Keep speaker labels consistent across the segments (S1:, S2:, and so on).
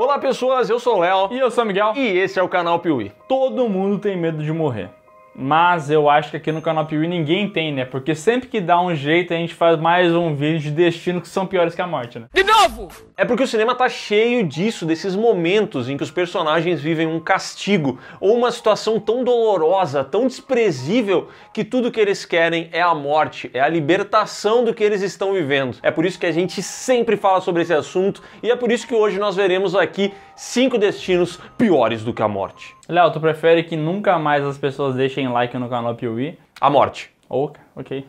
S1: Olá pessoas, eu sou o Léo.
S2: E eu sou o Miguel.
S1: E esse é o canal Piuí.
S2: Todo mundo tem medo de morrer. Mas eu acho que aqui no canal Piuí ninguém tem, né? Porque sempre que dá um jeito a gente faz mais um vídeo de destinos que são piores que a morte, né?
S1: De novo! É porque o cinema tá cheio disso, desses momentos em que os personagens vivem um castigo ou uma situação tão dolorosa, tão desprezível, que tudo que eles querem é a morte, é a libertação do que eles estão vivendo. É por isso que a gente sempre fala sobre esse assunto e é por isso que hoje nós veremos aqui 5 destinos piores do que a morte.
S2: Léo, tu prefere que nunca mais as pessoas deixem like no canal Piuí?
S1: A morte.
S2: Ok.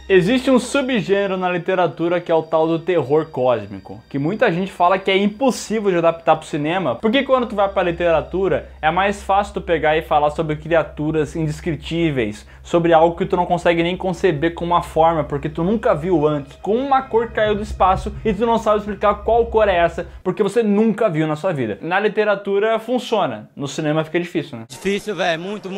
S2: Existe um subgênero na literatura que é o tal do terror cósmico, que muita gente fala que é impossível de adaptar para o cinema, porque quando tu vai para a literatura é mais fácil tu pegar e falar sobre criaturas indescritíveis, sobre algo que tu não consegue nem conceber com uma forma, porque tu nunca viu antes, com uma cor que caiu do espaço e tu não sabe explicar qual cor é essa, porque você nunca viu na sua vida. Na literatura funciona, no cinema fica difícil, né?
S3: Difícil, velho, muito.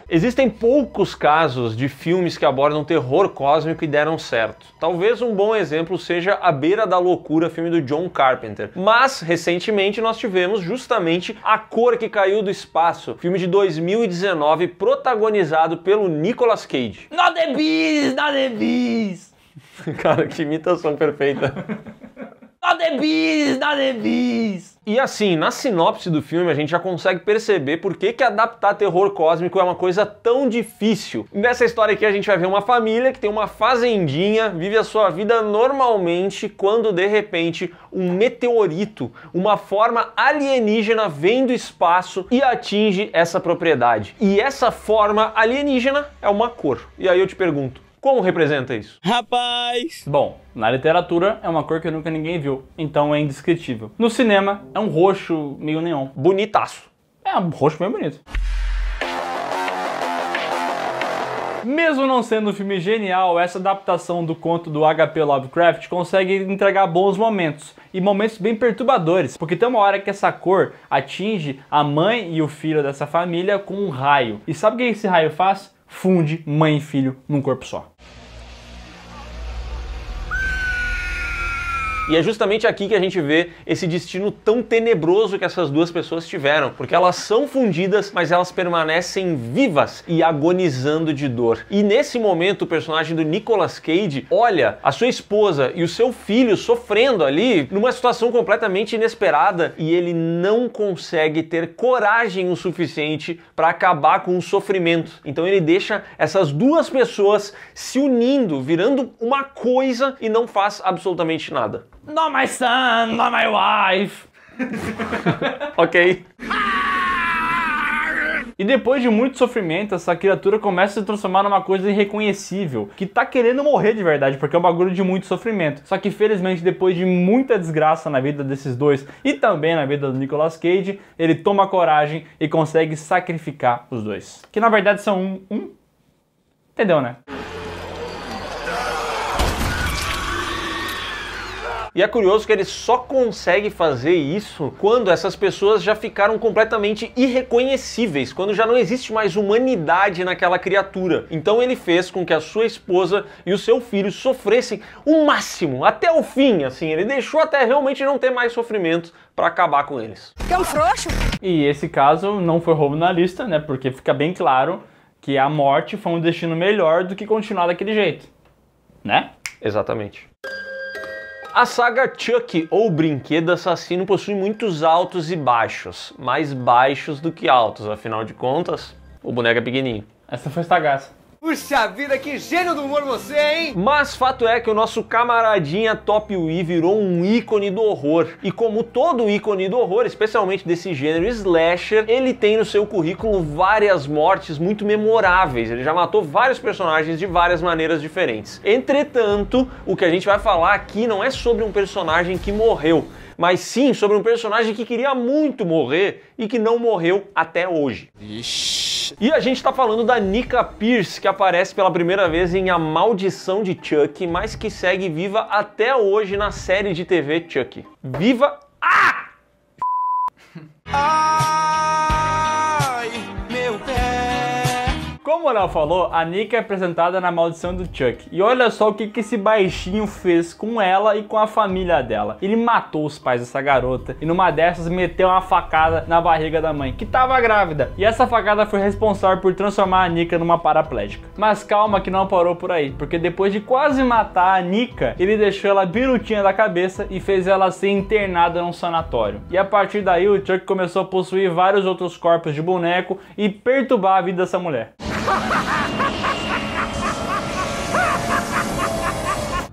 S1: Existem poucos casos de filmes que abordam terror cósmico e deram certo. Talvez um bom exemplo seja A Beira da Loucura, filme do John Carpenter. Mas, recentemente, nós tivemos justamente A Cor que Caiu do Espaço, filme de 2019, protagonizado pelo Nicolas Cage.
S2: Not the bees, not the bees!
S1: Cara, que imitação perfeita.
S2: Not the bees, not the bees!
S1: E assim, na sinopse do filme a gente já consegue perceber por que adaptar terror cósmico é uma coisa tão difícil. Nessa história aqui a gente vai ver uma família que tem uma fazendinha, vive a sua vida normalmente, quando de repente um meteorito, uma forma alienígena vem do espaço e atinge essa propriedade. E essa forma alienígena é uma cor. E aí eu te pergunto, como representa isso?
S3: Rapaz!
S2: Bom, na literatura é uma cor que nunca ninguém viu, então é indescritível. No cinema é um roxo meio neon.
S1: Bonitaço.
S2: É um roxo bem bonito. Mesmo não sendo um filme genial, essa adaptação do conto do H.P. Lovecraft consegue entregar bons momentos, e momentos bem perturbadores, porque tem uma hora que essa cor atinge a mãe e o filho dessa família com um raio. E sabe o que esse raio faz? Funde mãe e filho num corpo só.
S1: E é justamente aqui que a gente vê esse destino tão tenebroso que essas duas pessoas tiveram, porque elas são fundidas, mas elas permanecem vivas e agonizando de dor. E nesse momento o personagem do Nicolas Cage olha a sua esposa e o seu filho sofrendo ali numa situação completamente inesperada e ele não consegue ter coragem o suficiente para acabar com o sofrimento. Então ele deixa essas duas pessoas se unindo, virando uma coisa e não faz absolutamente nada.
S2: Not my son, not my wife.
S1: Ok.
S2: E depois de muito sofrimento, essa criatura começa a se transformar numa coisa irreconhecível, que tá querendo morrer de verdade, porque é um bagulho de muito sofrimento. Só que felizmente, depois de muita desgraça na vida desses dois e também na vida do Nicolas Cage, ele toma coragem e consegue sacrificar os dois. Que na verdade são Entendeu, né?
S1: E é curioso que ele só consegue fazer isso quando essas pessoas já ficaram completamente irreconhecíveis, quando já não existe mais humanidade naquela criatura. Então ele fez com que a sua esposa e o seu filho sofressem o máximo, até o fim, assim, ele deixou até realmente não ter mais sofrimento para acabar com eles.
S4: Que é um frouxo!
S2: E esse caso não foi roubo na lista, né? Porque fica bem claro que a morte foi um destino melhor do que continuar daquele jeito, né?
S1: Exatamente. A saga Chucky, ou Brinquedo Assassino, possui muitos altos e baixos, mais baixos do que altos, afinal de contas, o boneco é pequenininho.
S2: Essa foi estagaça.
S3: Puxa vida, que gênio do humor você, hein?
S1: Mas fato é que o nosso camaradinha Top Wii virou um ícone do horror. E como todo ícone do horror, especialmente desse gênero slasher, ele tem no seu currículo várias mortes muito memoráveis. Ele já matou vários personagens de várias maneiras diferentes. Entretanto, o que a gente vai falar aqui não é sobre um personagem que morreu, mas sim sobre um personagem que queria muito morrer e que não morreu até hoje.
S3: Ixi.
S1: E a gente tá falando da Nica Pierce, que aparece pela primeira vez em A Maldição de Chucky, mas que segue viva até hoje na série de TV Chucky. Viva! Ah!
S3: Ai, meu pé.
S2: Como o Léo falou, a Nika é apresentada na Maldição do Chuck. E olha só o que esse baixinho fez com ela e com a família dela. Ele matou os pais dessa garota e numa dessas meteu uma facada na barriga da mãe, que tava grávida. E essa facada foi responsável por transformar a Nika numa paraplégica. Mas calma que não parou por aí, porque depois de quase matar a Nika, ele deixou ela birutinha da cabeça e fez ela ser internada num sanatório. E a partir daí o Chuck começou a possuir vários outros corpos de boneco e perturbar a vida dessa mulher.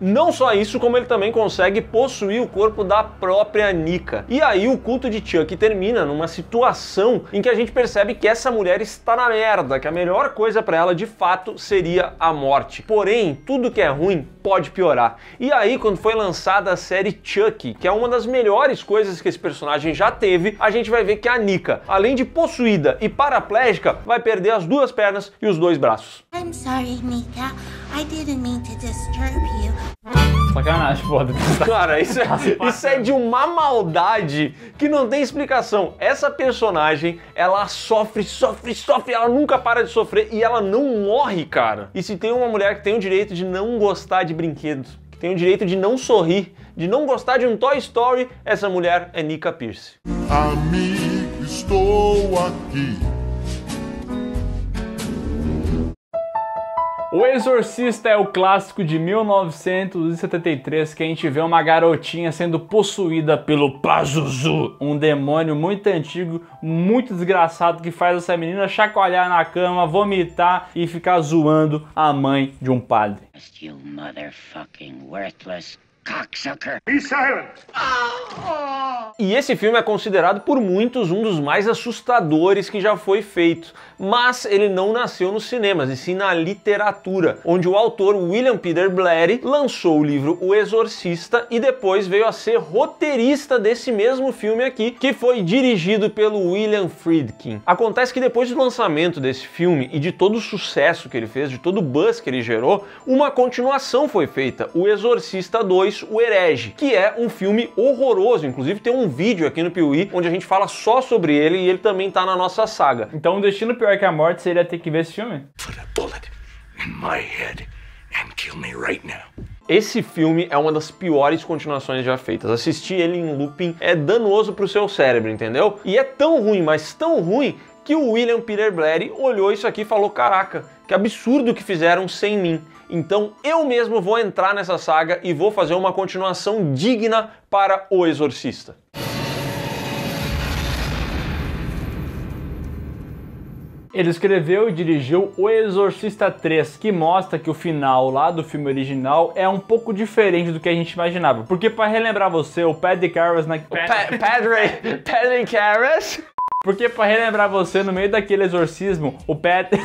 S1: Não só isso, como ele também consegue possuir o corpo da própria Nika. E aí o culto de Chuck termina numa situação em que a gente percebe que essa mulher está na merda, que a melhor coisa pra ela de fato seria a morte. Porém, tudo que é ruim pode piorar. E aí, quando foi lançada a série Chuck, que é uma das melhores coisas que esse personagem já teve, a gente vai ver que a Nika, além de possuída e paraplégica, vai perder as duas pernas e os dois braços.
S4: I'm sorry, Nika. I didn't mean to disturb you.
S2: Sacanagem, foda.
S1: Cara, isso é de uma maldade que não tem explicação. Essa personagem, ela sofre, ela nunca para de sofrer e ela não morre, cara. E se tem uma mulher que tem o direito de não gostar de brinquedos, que tem o direito de não sorrir, de não gostar de um Toy Story, essa mulher é Nika Pierce.
S5: Amigo, estou aqui.
S2: O Exorcista é o clássico de 1973 que a gente vê uma garotinha sendo possuída pelo Pazuzu, um demônio muito antigo, muito desgraçado que faz essa menina chacoalhar na cama, vomitar e ficar zoando a mãe de um padre.
S6: You motherfucking worthless cocksucker.
S1: E esse filme é considerado por muitos um dos mais assustadores que já foi feito, mas ele não nasceu nos cinemas, e sim na literatura, onde o autor William Peter Blatty lançou o livro O Exorcista e depois veio a ser roteirista desse mesmo filme aqui, que foi dirigido pelo William Friedkin. Acontece que depois do lançamento desse filme e de todo o sucesso que ele fez, de todo o buzz que ele gerou, uma continuação foi feita, O Exorcista 2, O Herege, que é um filme horroroso. Inclusive tem um vídeo aqui no Piuí onde a gente fala só sobre ele e ele também tá na nossa saga.
S2: Então o destino pior que a morte seria ter que ver esse filme?
S5: Put a bullet in my head and kill me right now.
S1: Esse filme é uma das piores continuações já feitas. Assistir ele em looping é danoso pro seu cérebro, entendeu? E é tão ruim, mas tão ruim, que o William Peter Blatty olhou isso aqui e falou: caraca, que absurdo que fizeram sem mim. Então eu mesmo vou entrar nessa saga e vou fazer uma continuação digna para O Exorcista.
S2: Ele escreveu e dirigiu O Exorcista 3, que mostra que o final lá do filme original é um pouco diferente do que a gente imaginava. Porque, para relembrar você, o Padre Karras...
S1: Padre Karras?
S2: Porque, para relembrar você, no meio daquele exorcismo, o Padre...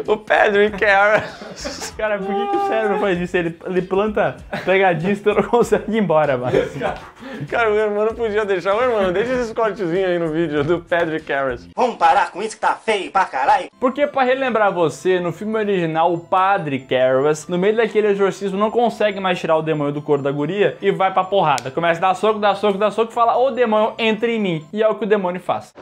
S1: O Padre Karras.
S2: Cara, por que o cérebro faz isso? Ele planta pegadista e não consegue ir embora, mano.
S1: Cara, o meu irmão não podia deixar. Ô, irmão, deixa esses cortezinhos aí no vídeo do Padre Karras.
S3: Vamos parar com isso que tá feio pra caralho.
S2: Porque, pra relembrar você, no filme original, o Padre Karras, no meio daquele exorcismo, não consegue mais tirar o demônio do corpo da guria e vai pra porrada. Começa a dar soco, dá soco, dá soco e fala: ô demônio, entra em mim. E é o que o demônio faz.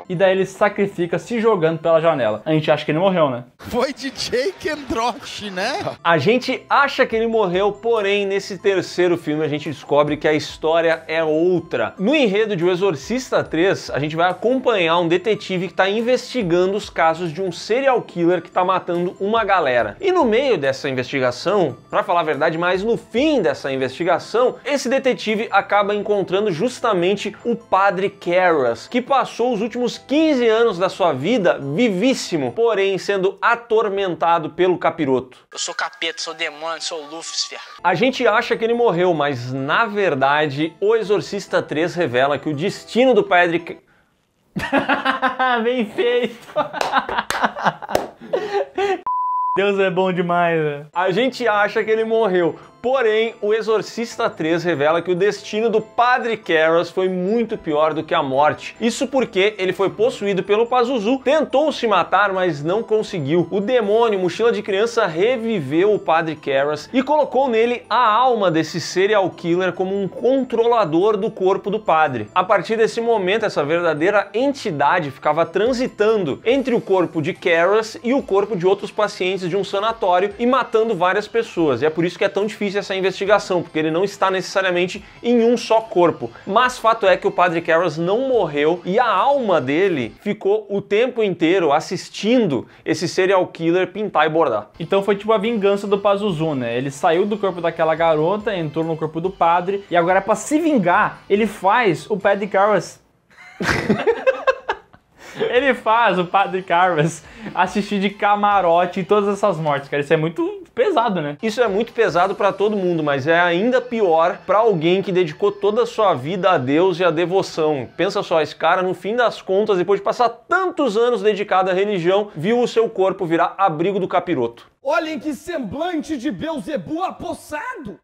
S2: E daí ele sacrifica se jogando pela janela. A gente acha que ele morreu, né?
S5: Foi DJ Kendrosh, né?
S1: A gente acha que ele morreu, porém, nesse terceiro filme a gente descobre que a história é outra. No enredo de O Exorcista 3, a gente vai acompanhar um detetive que está investigando os casos de um serial killer que está matando uma galera. E no meio dessa investigação, pra falar a verdade, mas no fim dessa investigação, esse detetive acaba encontrando justamente o Padre Karras, que passou os últimos 15 anos da sua vida vivíssimo, porém sendo atormentado pelo capiroto.
S7: Eu sou capeta, sou demônio, sou Lúcifer.
S1: A gente acha que ele morreu, mas na verdade O Exorcista 3 revela que o destino do Padre...
S2: Bem feito! Deus é bom demais, velho.
S1: A gente acha que ele morreu, Porém, o Exorcista 3 revela que o destino do Padre Karras foi muito pior do que a morte. Isso porque ele foi possuído pelo Pazuzu, tentou se matar, mas não conseguiu. O demônio, mochila de criança, reviveu o Padre Karras e colocou nele a alma desse serial killer como um controlador do corpo do padre. A partir desse momento, essa verdadeira entidade ficava transitando entre o corpo de Karras e o corpo de outros pacientes de um sanatório e matando várias pessoas. E é por isso que é tão difícil essa investigação, porque ele não está necessariamente em um só corpo. Mas fato é que o Padre Karras não morreu e a alma dele ficou o tempo inteiro assistindo esse serial killer pintar e bordar.
S2: Então foi tipo a vingança do Pazuzu, né? Ele saiu do corpo daquela garota, entrou no corpo do padre e agora pra se vingar, ele faz o Padre Karras ele faz o Padre Karras assistir de camarote em todas essas mortes, cara. Isso é muito pesado, né?
S1: Isso é muito pesado pra todo mundo, mas é ainda pior pra alguém que dedicou toda a sua vida a Deus e à devoção. Pensa só, esse cara, no fim das contas, depois de passar tantos anos dedicado à religião, viu o seu corpo virar abrigo do capiroto.
S8: Olhem que semblante de Beelzebub apossado!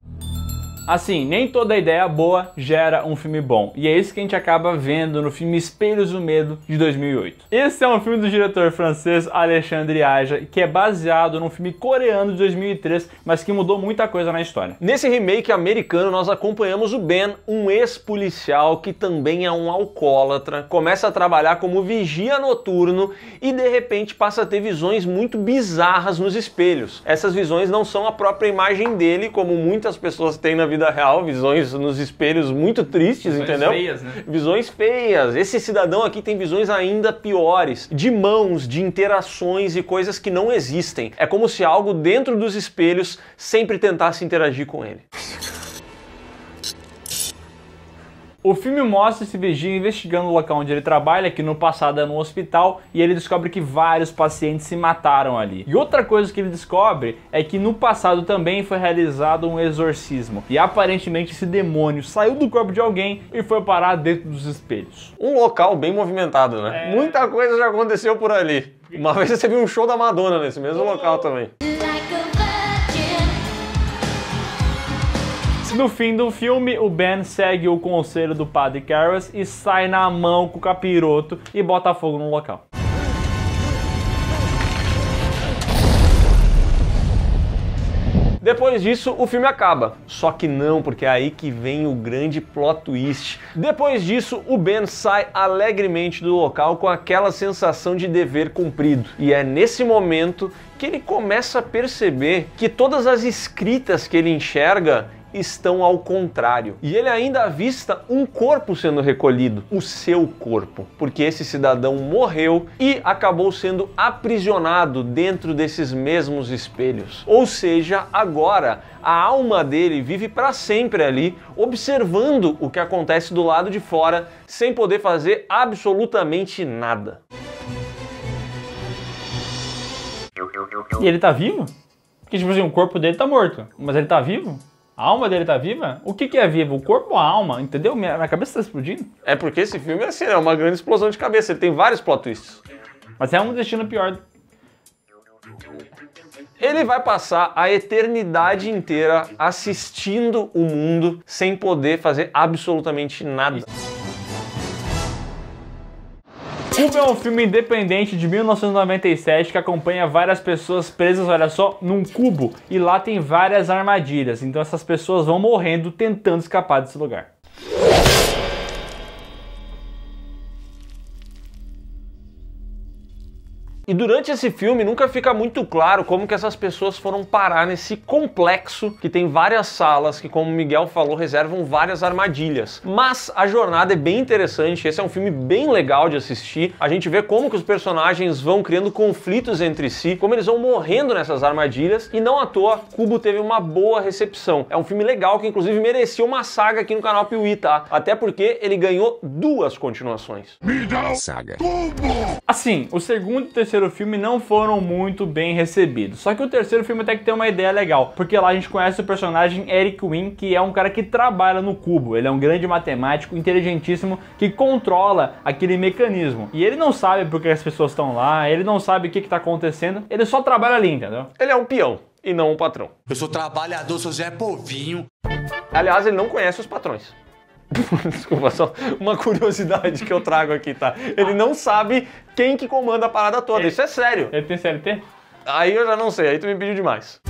S2: Assim, nem toda ideia boa gera um filme bom. E é isso que a gente acaba vendo no filme Espelhos do Medo, de 2008. Esse é um filme do diretor francês Alexandre Aja, que é baseado num filme coreano de 2003, mas que mudou muita coisa na história.
S1: Nesse remake americano, nós acompanhamos o Ben, um ex-policial que também é um alcoólatra, começa a trabalhar como vigia noturno e de repente passa a ter visões muito bizarras nos espelhos. Essas visões não são a própria imagem dele, como muitas pessoas têm na vida real, visões nos espelhos muito tristes, visões, entendeu?
S2: Feias, né?
S1: Visões feias. Esse cidadão aqui tem visões ainda piores, de mãos, de interações e coisas que não existem. É como se algo dentro dos espelhos sempre tentasse interagir com ele.
S2: O filme mostra esse vigia investigando o local onde ele trabalha, que no passado era um hospital, e ele descobre que vários pacientes se mataram ali. E outra coisa que ele descobre é que no passado também foi realizado um exorcismo, e aparentemente esse demônio saiu do corpo de alguém e foi parar dentro dos espelhos.
S1: Um local bem movimentado, né? Muita coisa já aconteceu por ali. Uma vez você viu um show da Madonna nesse mesmo local também.
S2: No fim do filme, o Ben segue o conselho do Padre Karras e sai na mão com o capiroto e bota fogo no local.
S1: Depois disso, o filme acaba. Só que não, porque é aí que vem o grande plot twist. Depois disso, o Ben sai alegremente do local com aquela sensação de dever cumprido. E é nesse momento que ele começa a perceber que todas as escritas que ele enxerga estão ao contrário. E ele ainda avista um corpo sendo recolhido, o seu corpo, porque esse cidadão morreu e acabou sendo aprisionado dentro desses mesmos espelhos. Ou seja, agora a alma dele vive para sempre ali, observando o que acontece do lado de fora, sem poder fazer absolutamente nada.
S2: E ele tá vivo? Porque, tipo assim, o corpo dele tá morto, mas ele tá vivo? A alma dele tá viva? O que é vivo? O corpo ou a alma? Entendeu? Minha cabeça tá explodindo.
S1: É porque esse filme é assim, é uma grande explosão de cabeça. Ele tem vários plot twists.
S2: Mas é um destino pior.
S1: Ele vai passar a eternidade inteira assistindo o mundo sem poder fazer absolutamente nada.
S2: Cubo é um filme independente de 1997 que acompanha várias pessoas presas, olha só, num cubo. E lá tem várias armadilhas, então essas pessoas vão morrendo tentando escapar desse lugar.
S1: E durante esse filme nunca fica muito claro como que essas pessoas foram parar nesse complexo que tem várias salas que, como o Miguel falou, reservam várias armadilhas. Mas a jornada é bem interessante, esse é um filme bem legal de assistir. A gente vê como que os personagens vão criando conflitos entre si, como eles vão morrendo nessas armadilhas, e não à toa, Cubo teve uma boa recepção. É um filme legal que inclusive merecia uma saga aqui no canal Piuí, tá? Até porque ele ganhou 2 continuações.
S5: Saga.
S2: Assim, o segundo e o terceiro filme não foram muito bem recebidos. Só que o terceiro filme até que tem uma ideia legal, porque lá a gente conhece o personagem Eric Wynn, que é um cara que trabalha no cubo. Ele é um grande matemático, inteligentíssimo, que controla aquele mecanismo. E ele não sabe porque as pessoas estão lá, ele não sabe o que está acontecendo, ele só trabalha ali, entendeu?
S1: Ele é um peão. e não o patrão.
S5: Eu sou trabalhador, sou Zé Povinho.
S1: Aliás, ele não conhece os patrões. Desculpa, só uma curiosidade que eu trago aqui, tá? Ele não sabe quem que comanda a parada toda, isso é sério.
S2: Ele tem CLT?
S1: Aí eu já não sei, aí tu me pediu demais.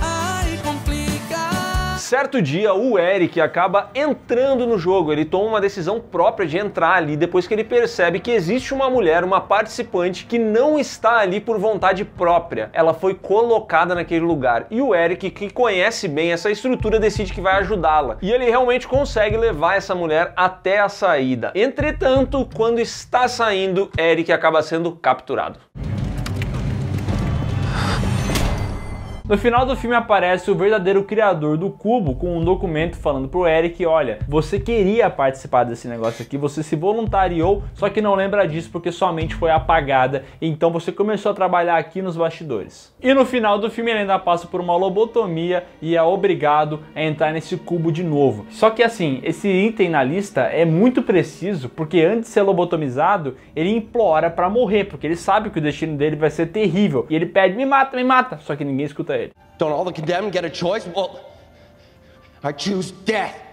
S1: Certo dia, o Eric acaba entrando no jogo, ele toma uma decisão própria de entrar ali depois que ele percebe que existe uma mulher, uma participante que não está ali por vontade própria. Ela foi colocada naquele lugar e o Eric, que conhece bem essa estrutura, decide que vai ajudá-la. E ele realmente consegue levar essa mulher até a saída. Entretanto, quando está saindo, Eric acaba sendo capturado.
S2: No final do filme aparece o verdadeiro criador do cubo com um documento falando pro Eric, olha, você queria participar desse negócio aqui, você se voluntariou, só que não lembra disso porque sua mente foi apagada, então você começou a trabalhar aqui nos bastidores. E no final do filme ele ainda passa por uma lobotomia e é obrigado a entrar nesse cubo de novo. Só que assim, esse item na lista é muito preciso, porque antes de ser lobotomizado, ele implora pra morrer, porque ele sabe que o destino dele vai ser terrível, e ele pede, me mata, só que ninguém escuta ele.
S8: Don't all the condemned get a choice? Well, I choose death.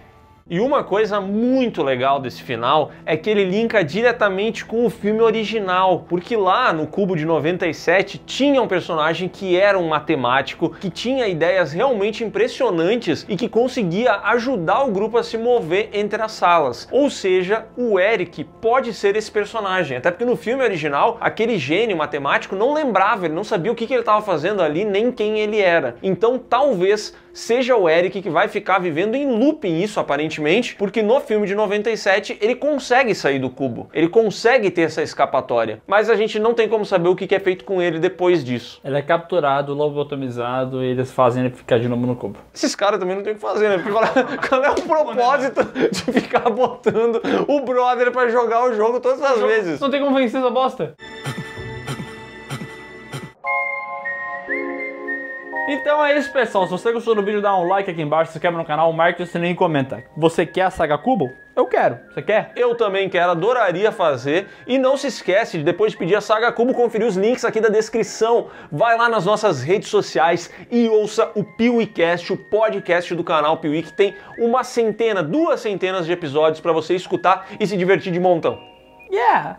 S1: E uma coisa muito legal desse final é que ele linka diretamente com o filme original, porque lá no Cubo de 97 tinha um personagem que era um matemático, que tinha ideias realmente impressionantes e que conseguia ajudar o grupo a se mover entre as salas. Ou seja, o Eric pode ser esse personagem, até porque no filme original, aquele gênio matemático não lembrava, ele não sabia o que ele estava fazendo ali, nem quem ele era. Então talvez seja o Eric que vai ficar vivendo em looping isso, aparentemente, porque no filme de 97 ele consegue sair do cubo, ele consegue ter essa escapatória, mas a gente não tem como saber o que é feito com ele depois disso.
S2: Ele é capturado, lobotomizado e eles fazem ele ficar de novo no cubo.
S1: Esses caras também não tem o que fazer, né? Porque qual é o propósito de ficar botando o brother pra jogar o jogo todas as vezes?
S2: Não tem como vencer essa bosta. Então é isso, pessoal. Se você gostou do vídeo, dá um like aqui embaixo, se inscreve no canal, marque o sininho e comenta. Você quer a saga Cubo? Eu quero. Você quer?
S1: Eu também quero, adoraria fazer. E não se esquece de, depois de pedir a saga Cubo, conferir os links aqui da descrição. Vai lá nas nossas redes sociais e ouça o PeeWeeCast, o podcast do canal Peewee, que tem 100, 200 de episódios para você escutar e se divertir de montão.
S2: Yeah!